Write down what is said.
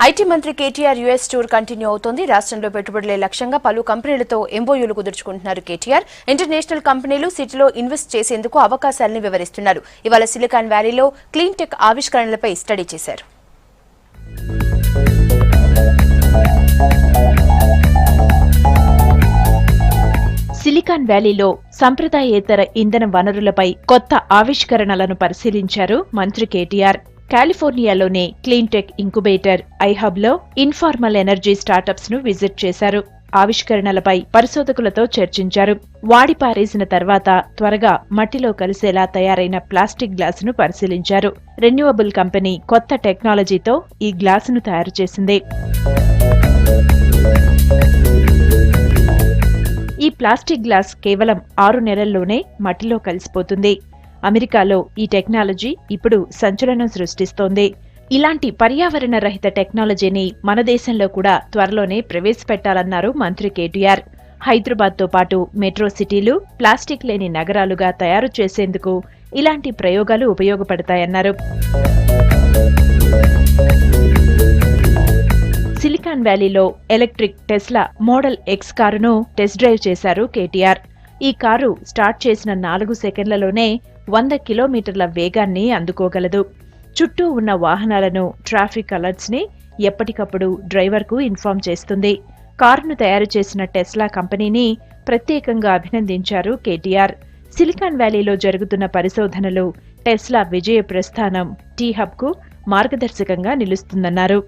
IT మంత్రి KTR US tour continue అవుతోంది. రాష్ట్రంలో పెట్టుబడులే లక్ష్యంగా పలు కంపెనీలతో ఎంఓయూలు కుదుర్చుకుంటున్నారు కేటీఆర్. ఇంటర్నేషనల్ కంపెనీలు సిటీలో ఇన్వెస్ట్ చేసేందుకు అవకాశాలను వివరిస్తున్నారు. ఇవాళ సిలికాన్ వ్యాలీలో క్లీన్ టెక్ ఆవిష్కరణలపై స్టడీ చేశారు. సిలికాన్ వ్యాలీలో సంప్రదాయేతర ఇంధన వనరులపై కొత్త ఆవిష్కరణలను పరిశీలించారు మంత్రి కేటీఆర్. కాలిఫోర్నియాలోని క్లీన్ టెక్ ఇంక్యుబేటర్ ఐహబ్లో ఇన్ఫార్మల్ ఎనర్జీ స్టార్టప్స్ ను విజిట్ చేశారు. ఆవిష్కరణలపై పరిశోధకులతో చర్చించారు. వాడి పారేసిన తర్వాత త్వరగా మట్టిలో కలిసేలా తయారైన ప్లాస్టిక్ గ్లాసును పరిశీలించారు. రెన్యూవబుల్ కంపెనీ కొత్త టెక్నాలజీతో ఈ గ్లాసును తయారు చేసింది. ఈ ప్లాస్టిక్ గ్లాస్ కేవలం 6 నెలల్లోనే మట్టిలో కలిసిపోతుంది. అమెరికాలో ఈ టెక్నాలజీ ఇప్పుడు సంచలనం సృష్టిస్తోంది. ఇలాంటి పర్యావరణ రహిత టెక్నాలజీని మన దేశంలో కూడా త్వరలోనే ప్రవేశపెట్టాలన్నారు మంత్రి కేటీఆర్. హైదరాబాద్తో పాటు మెట్రో సిటీలు ప్లాస్టిక్ లేని నగరాలుగా తయారు చేసేందుకు ఇలాంటి ప్రయోగాలు ఉపయోగపడతాయన్నారు. సిలికాన్ వ్యాలీలో ఎలక్ట్రిక్ టెస్లా మోడల్ ఎక్స్ కారును టెస్ట్ డ్రైవ్ చేశారు కేటీఆర్. ఈ కారు స్టార్ట్ చేసిన 4 సెకండ్లలోనే 100 కిలోమీటర్ల వేగాన్ని అందుకోగలదు. చుట్టూ ఉన్న వాహనాలను, ట్రాఫిక్ అలర్ట్స్ ని ఎప్పటికప్పుడు డ్రైవర్కు ఇన్ఫార్మ్ చేస్తుంది. కారును తయారు చేసిన టెస్లా కంపెనీని ప్రత్యేకంగా అభినందించారు కేటీఆర్. సిలికాన్ వ్యాలీలో జరుగుతున్న పరిశోధనలు టెస్లా విజయ ప్రస్థానం టీ-హబ్ కు మార్గదర్శకంగా నిలుస్తుందన్నారు.